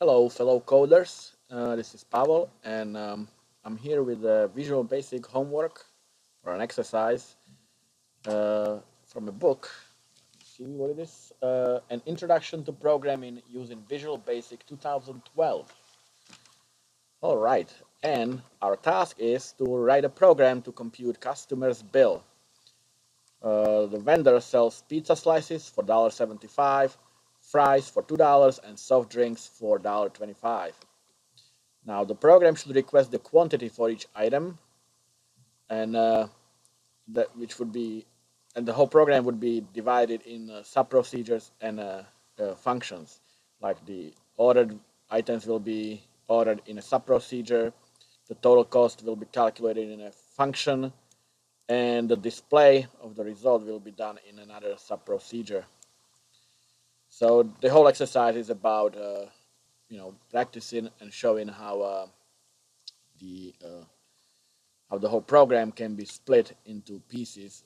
Hello, fellow coders. This is Pavel, and I'm here with a Visual Basic homework or an exercise from a book. See what it is? An Introduction to Programming using Visual Basic 2012. All right, and our task is to write a program to compute customer's bill. The vendor sells pizza slices for $1.75, fries for $2, and soft drinks for $1.25. Now the program should request the quantity for each item, and that which would be, and the whole program would be divided in sub procedures and functions. Like the ordered items will be ordered in a sub procedure, the total cost will be calculated in a function, and the display of the result will be done in another sub procedure. So the whole exercise is about practicing and showing the how the whole program can be split into pieces,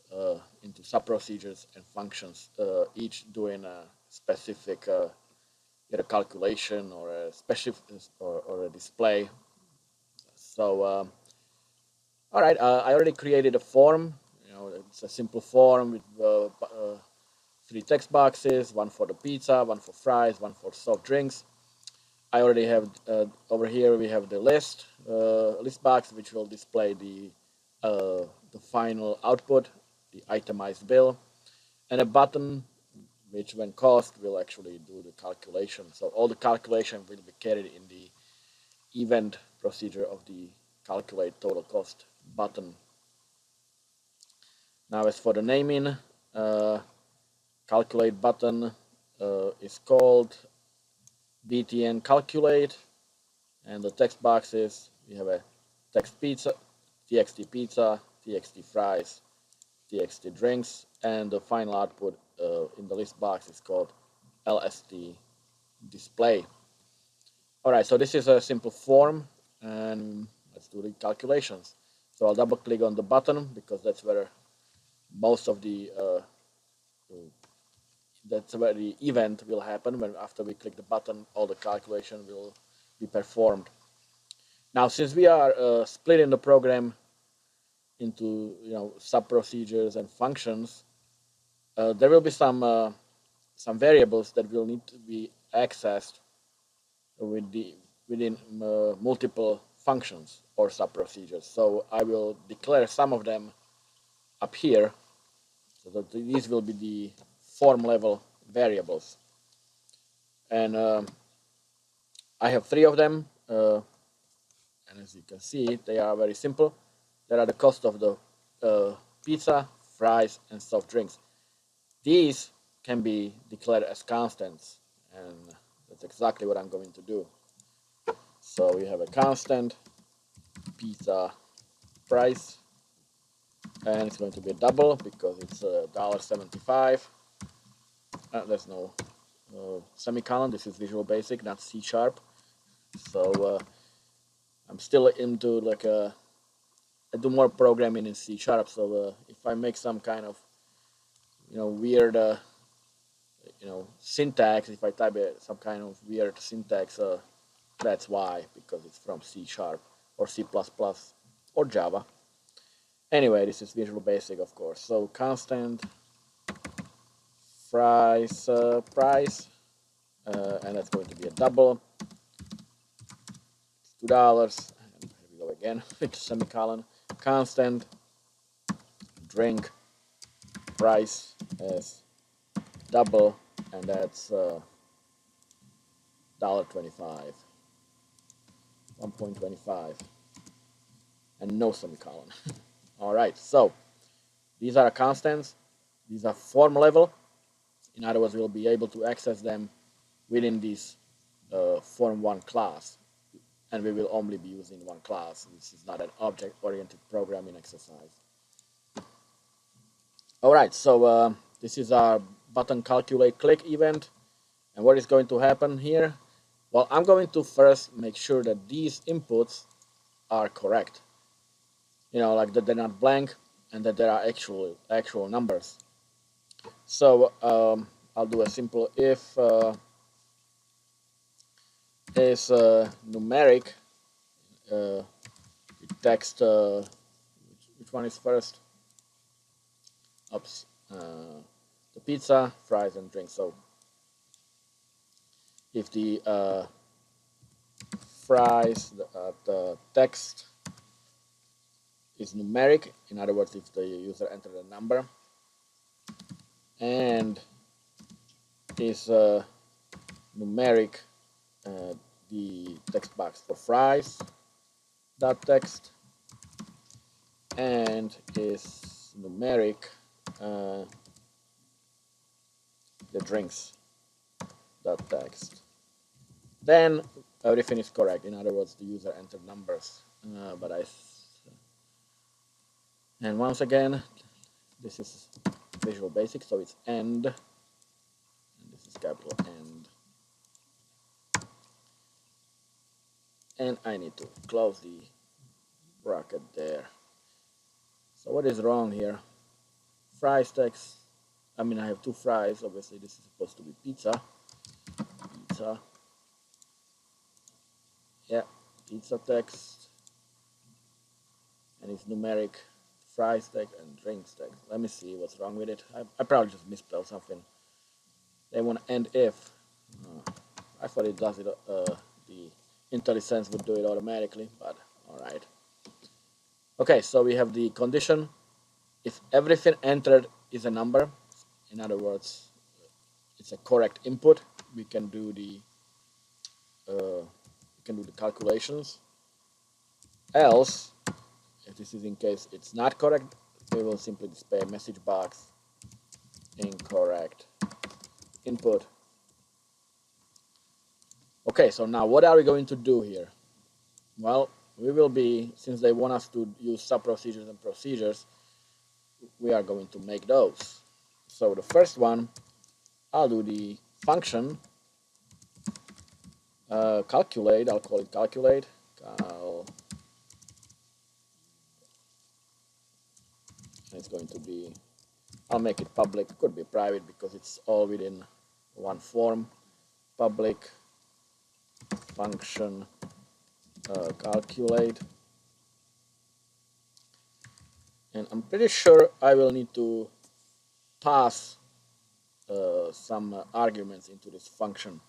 into sub-procedures and functions, each doing a specific either calculation or a specific or a display. So, all right, I already created a form. It's a simple form with three text boxes: one for the pizza, one for fries, one for soft drinks. I already have over here. We have the list box, which will display the final output, the itemized bill, and a button, which when called will actually do the calculation. So all the calculation will be carried in the event procedure of the calculate total cost button. Now, as for the naming, calculate button is called btn calculate, and the text boxes, we have a text pizza, txt pizza, txt fries, txt drinks, and the final output in the list box is called lst display. All right, so this is a simple form, and let's do the calculations. So I'll double click on the button because that's where most of the that's where the event will happen. When after we click the button, all the calculation will be performed. Now, since we are splitting the program into sub procedures and functions, there will be some variables that will need to be accessed within multiple functions or sub procedures. So I will declare some of them up here, so that these will be the form level variables, and I have three of them. And as you can see, they are very simple. There are the cost of the pizza, fries, and soft drinks. These can be declared as constants, and that's exactly what I'm going to do. So we have a constant pizza price, and it's going to be a double because it's $1.75. There's no semicolon. This is Visual Basic, not C#. So I'm still into I do more programming in C#. So if I make some kind of weird syntax, if I type some kind of weird syntax, that's why, because it's from C# or C++ or Java. Anyway, this is Visual Basic, of course. So constant fries price, and that's going to be a double. It's $2. And here we go again with the semicolon. Constant drink price as double, and that's $1.25, 1.25, and no semicolon. All right, so these are constants. These are form level. In other words, we'll be able to access them within this form1 class, and we will only be using one class. This is not an object-oriented programming exercise. All right, so this is our button calculate click event, and what is going to happen here? Well, I'm going to first make sure that these inputs are correct. Like that they're not blank and that there are actual numbers. So I'll do a simple if is numeric. Text. Which one is first? Oops. The pizza, fries, and drinks. So if the fries, the text is numeric, in other words, if the user entered a number, and is numeric, the text box for fries dot text, and is numeric the drinks dot text, then everything is correct. In other words, the user entered numbers. And once again, this is Visual Basic, so it's end, and this is capital End. And I need to close the bracket there. So what is wrong here? Fries text. I mean, I have two fries. Obviously, this is supposed to be pizza. Pizza. Yeah, pizza text. And it's numeric fries text and drinks text. Let me see what's wrong with it. I probably just misspelled something. They want to end if. I thought it does it. The IntelliSense would do it automatically, but all right. Okay, so we have the condition. If everything entered is a number, in other words, it's a correct input, we can do the calculations. Else, if this is in case it's not correct, we will simply display a message box, incorrect input. Okay, so now what are we going to do here? Well, we will be, since they want us to use sub-procedures and procedures, we are going to make those. So the first one, I'll do the function calculate. I'll call it calculate. It's going to be, I'll make it public. It could be private because it's all within one form. Public function calculate. And I'm pretty sure I will need to pass some arguments into this function.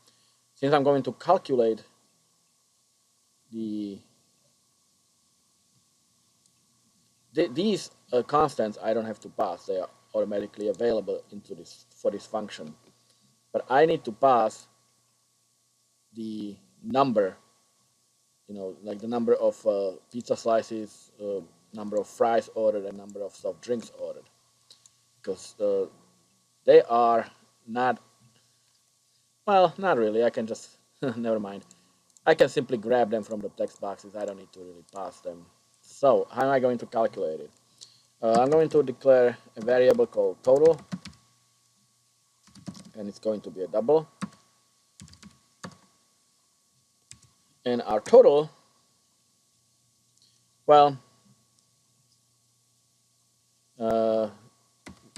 Since I'm going to calculate these constants, I don't have to pass. They are automatically available into this for this function. But I need to pass the number, like the number of pizza slices, number of fries ordered, and number of soft drinks ordered, because they are not, well, not really. I can just, never mind. I can simply grab them from the text boxes. I don't need to really pass them. So how am I going to calculate it? I'm going to declare a variable called total, and it's going to be a double. And our total, well,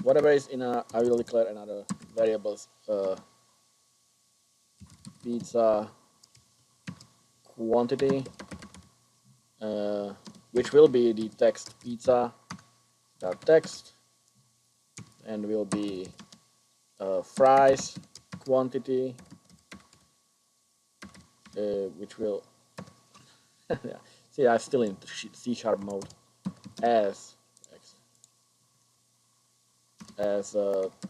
whatever is in a, I will declare another variables, pizza quantity, which will be the text pizza dot text, and will be fries quantity, which will yeah. See, I'm still in C# mode as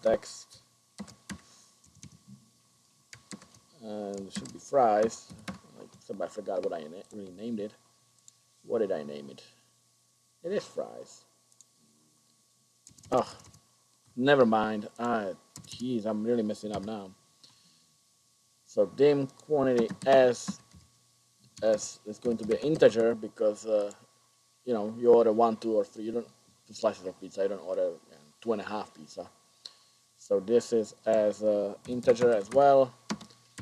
text, and it should be fries. Except I forgot what I renamed it. What did I name it? It is fries. Oh, never mind. Jeez, I'm really messing up now. So dim quantity as is going to be an integer because you order 1, 2, or 3. You don't 2 slices of pizza. You don't order 2.5 pizza. So this is as integer as well,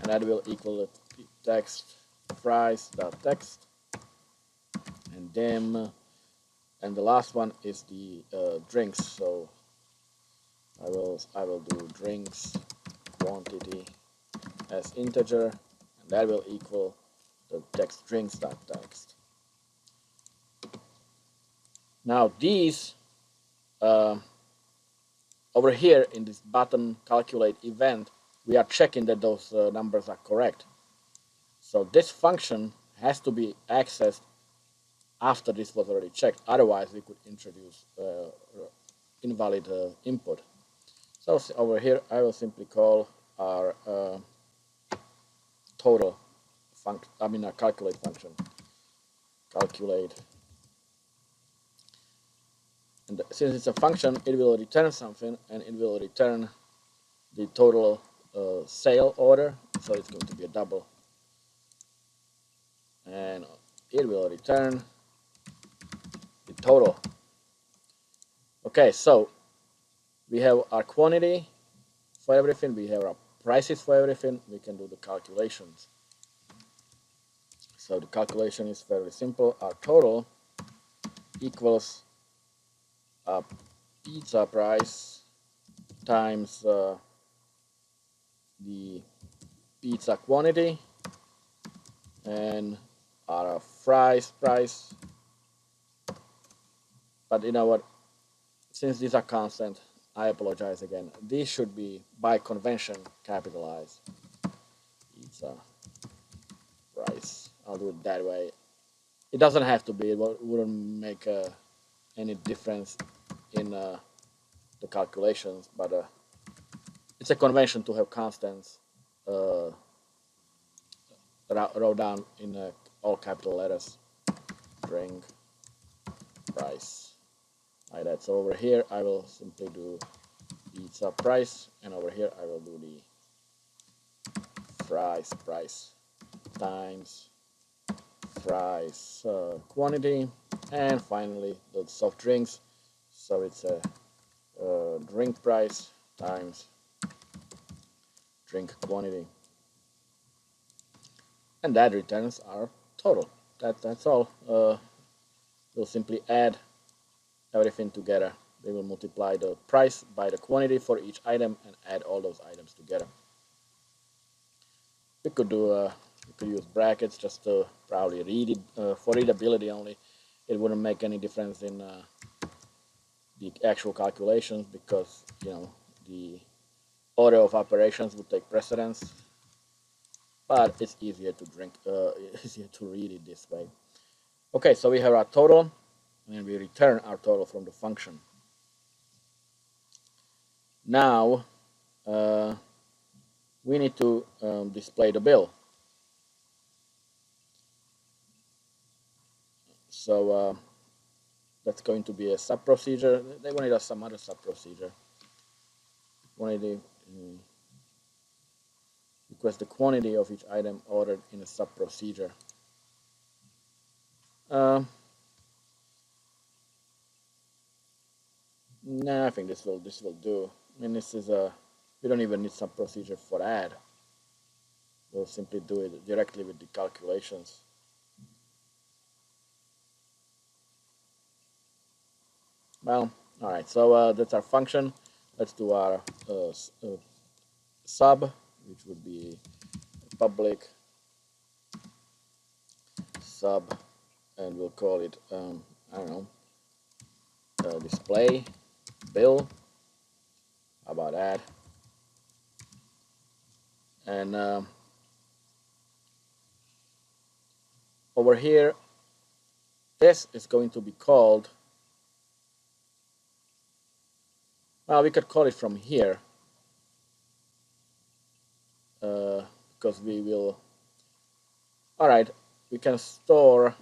and that will equal the text fries dot text and dim, and the last one is the drinks. So I will do drinks quantity as integer, and that will equal the text strings.text. Now these over here in this button calculate event, we are checking that those numbers are correct. So this function has to be accessed after this was already checked. Otherwise, we could introduce invalid input. So over here, I will simply call our total function. I mean, a calculate function. Calculate. And since it's a function, it will return something, and it will return the total sale order. So it's going to be a double, and it will return the total. Okay, so we have our quantity for everything. We have our prices for everything. We can do the calculations. So the calculation is fairly simple. Our total equals pizza price times the pizza quantity and our fries price. But you know what? Since these are constant, I apologize again. These should be, by convention, capitalized. Pizza price. I'll do it that way. It doesn't have to be. It wouldn't make any difference in the calculations, but it's a convention to have constants wrote down in all capital letters. String price. Like that. So over here, I will simply do pizza price, and over here, I will do the fries price times fries quantity, and finally the soft drinks. So it's a drink price times drink quantity, and that returns our total. That's all. We'll simply add everything together. We will multiply the price by the quantity for each item and add all those items together. We could use brackets just to probably read it for readability only. It wouldn't make any difference in the actual calculations because the order of operations would take precedence. But it's easier to easier to read it this way. Okay, so we have our total, and we return our total from the function. Now we need to display the bill. So that's going to be a sub procedure. They wanted us some other sub procedure. Quantity request the quantity of each item ordered in a sub procedure. Nah, I think this will do. I mean, this is a we don't even need sub procedure for add. We'll simply do it directly with the calculations. Well, all right. So that's our function. Let's do our sub, which would be public sub, and we'll call it I don't know, display bill. How about that? And over here, this is going to be called. Well, we could call it from here because we will. All right, we can store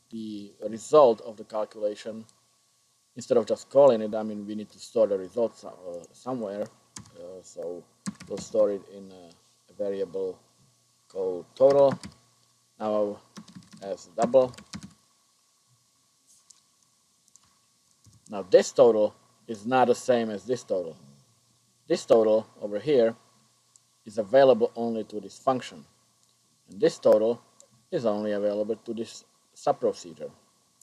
the result of the calculation instead of just calling it. I mean, we need to store the results somewhere. So we'll store it in a variable called total. Now as double. Now this total is not the same as this total. This total over here is available only to this function. And this total is only available to this subprocedure.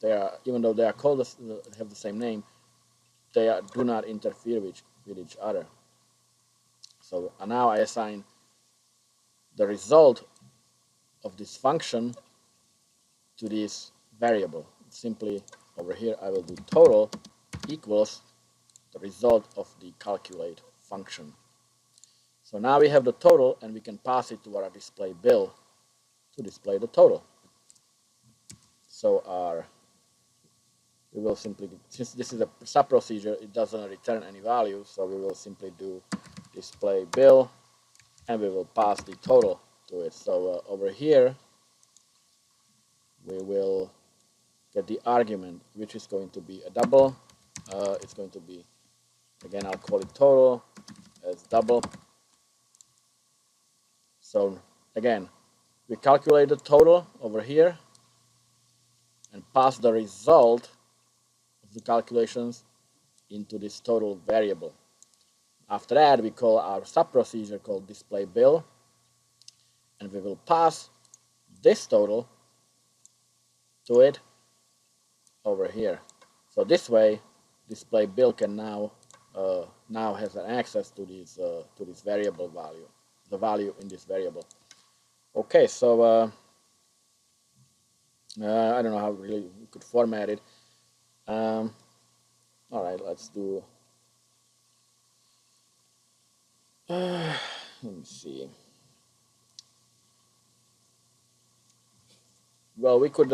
They are, even though they are called, have the same name, they do not interfere with each other. So now I assign the result of this function to this variable. Simply over here I will do total equals the result of the calculate function. So now we have the total and we can pass it to our display bill to display the total. So we will simply, since this is a sub procedure, it doesn't return any value, so we will simply do display bill and we will pass the total to it. So over here we will get the argument, which is going to be a double. It's going to be, again, I'll call it total as double. So again, we calculate the total over here and pass the result of the calculations into this total variable. After that, we call our sub procedure called display bill, and we will pass this total to it over here. So this way, display bill can now has an access to this variable value, the value in this variable. Okay, so I don't know how really we could format it. All right, let's do. Let me see. Well, we could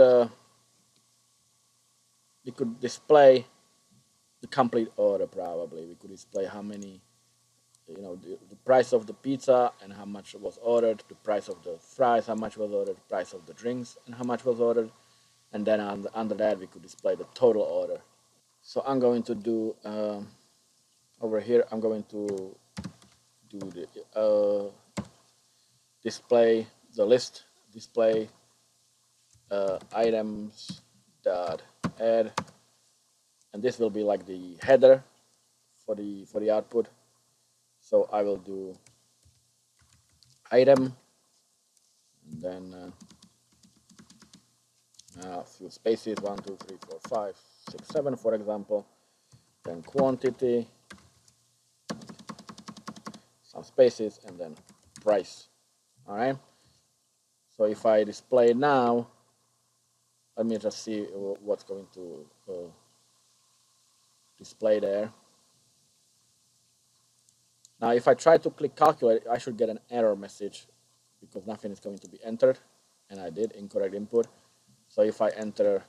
display the complete order probably. We could display how many, the price of the pizza and how much was ordered, the price of the fries, how much was ordered, the price of the drinks and how much was ordered, and then under that we could display the total order. So I'm going to do over here. I'm going to do the display the list display items dot add, and this will be like the header for the output. So I will do item and then a few spaces, 1 2 3 4 5 6 7 for example, then quantity, some spaces, and then price. All right, so if I display now, let me just see what's going to display there. Now if I try to click calculate, I should get an error message because nothing is going to be entered, and I did incorrect input. So if I enter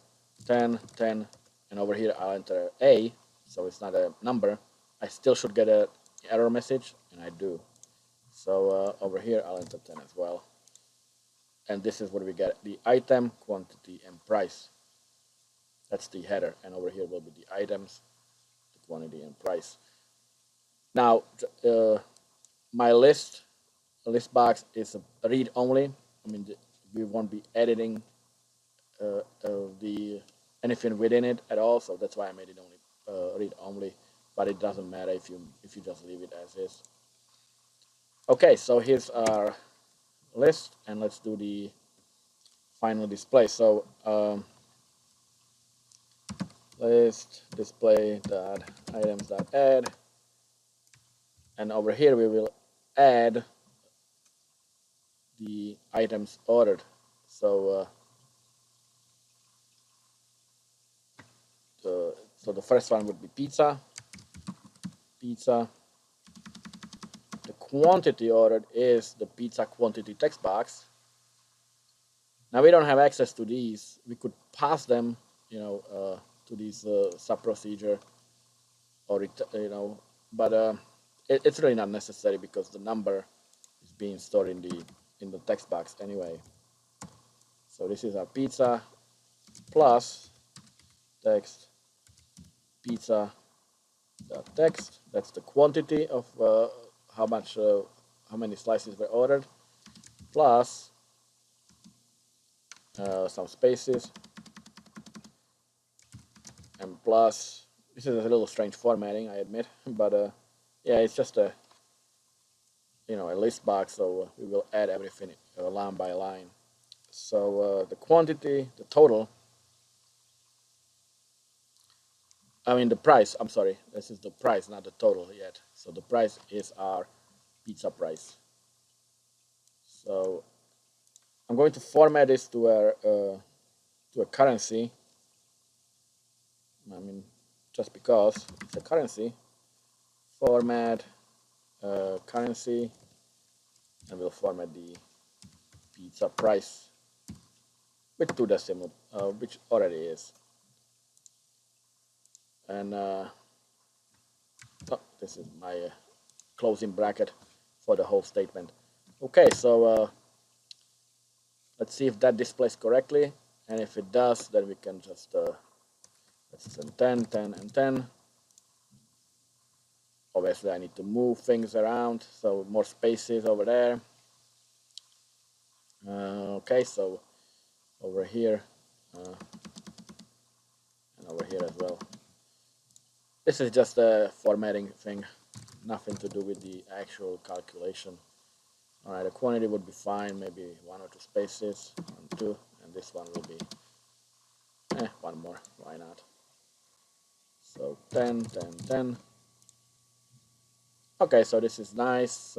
10 10 and over here I'll enter A, so it's not a number, I still should get an error message, and I do. So over here I'll enter 10 as well, and this is what we get: the item, quantity, and price. That's the header, and over here will be the items, the quantity, and price. Now my list box is a read only. I mean, we won't be editing the anything within it at all, so that's why I made it only read only. But it doesn't matter if you just leave it as is. Okay, so here's our list, and let's do the final display. So list display dot items dot add, and over here we will add the items ordered. So the first one would be pizza. The quantity ordered is the pizza quantity text box. Now we don't have access to these. We could pass them, to these sub procedure, or but it's really not necessary because the number is being stored in the text box anyway. So this is our pizza plus text pizza text. That's the quantity of how many slices were ordered, plus some spaces, and plus, this is a little strange formatting, I admit, but yeah, it's just a list box, so we will add everything line by line. So the quantity, the total, I mean the price, I'm sorry, this is the price, not the total yet. So the price is our pizza price. So I'm going to format this to a currency. I mean, just because it's a currency, format currency, and we'll format the pizza price with two decimal, which already is. And oh, this is my closing bracket for the whole statement. Okay, so let's see if that displays correctly. And if it does, then we can just let's send 10, 10, and 10. Obviously, I need to move things around, so more spaces over there. Okay, so over here uh, and over here as well. This is just a formatting thing, nothing to do with the actual calculation. All right, the quantity would be fine, maybe one or two spaces, 1, 2, and this one will be one more, why not? So 10, 10, 10. Okay, so this is nice.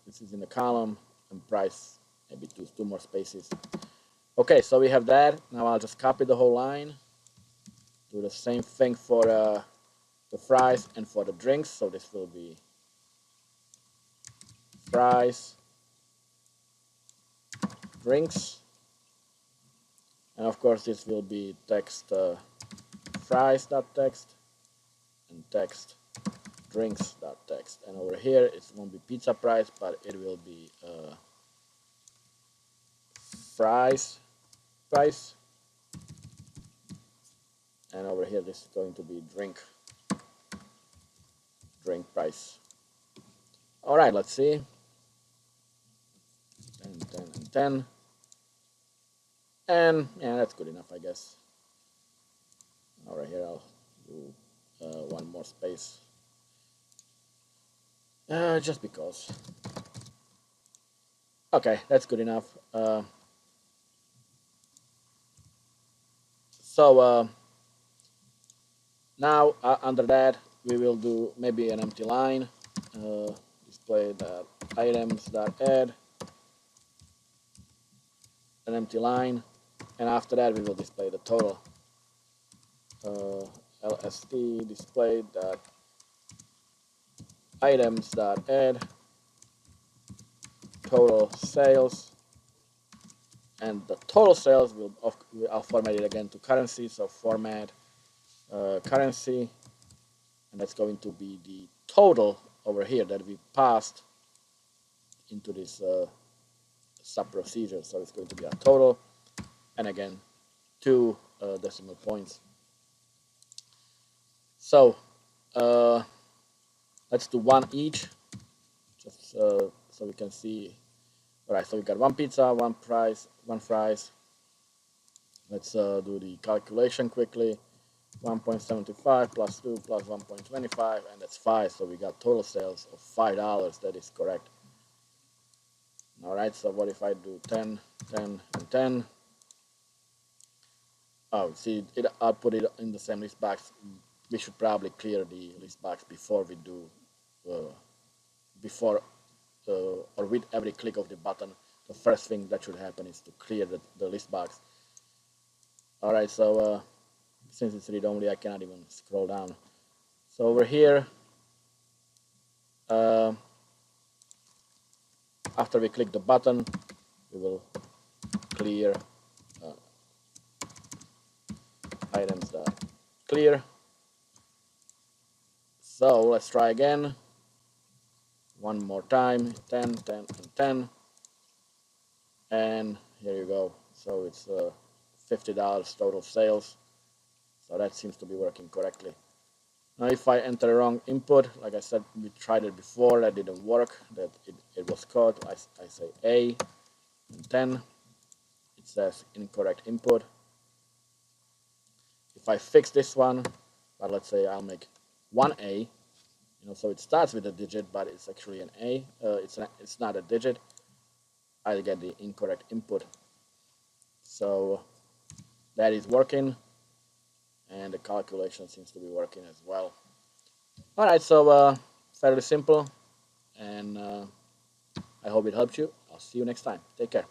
This is in the column, and price, maybe two more spaces. Okay, so we have that. Now I'll just copy the whole line. Do the same thing for the fries and for the drinks. So this will be fries, drinks, and of course this will be text fries.text and text drinks.text. And over here it won't be pizza price, but it will be fries price. And over here this is going to be drink price. All right, let's see. 10, 10, and 10. And yeah, that's good enough, I guess. All right, here I'll do one more space. Just because. Okay, that's good enough. So now under that we will do maybe an empty line. Display that items.add an empty line, and after that we will display the total. LST display that items.add total sales, and the total sales I'll format it again to currency. So format currency, and that's going to be the total over here that we passed into this sub procedure. So it's going to be a total, and again 2 decimal points. So let's do one each, just so we can see. All right, so we got one pizza, one price, one fries. Let's do the calculation quickly. 1.75 plus 2 plus 1.25, and that's 5. So we got total sales of $5. That is correct. All right, so what if I do 10, 10, and 10? Oh, see, I'll put it in the same list box. We should probably clear the list box before we do, or with every click of the button. The first thing that should happen is to clear the list box. All right, so since it's read-only, I cannot even scroll down. So over here, after we click the button, we will clear items clear. So let's try again. One more time, 10, 10, and 10. And here you go. So it's $50 total sales. So that seems to be working correctly. Now if I enter the wrong input, like I said, we tried it before, that didn't work, that it was caught. I say A and 10. It says incorrect input. If I fix this one, but let's say I'll make 1A, so it starts with a digit, but it's actually an A. It's not a digit. I get the incorrect input. So that is working, and the calculation seems to be working as well. All right, so fairly simple, and I hope it helped you. I'll see you next time. Take care.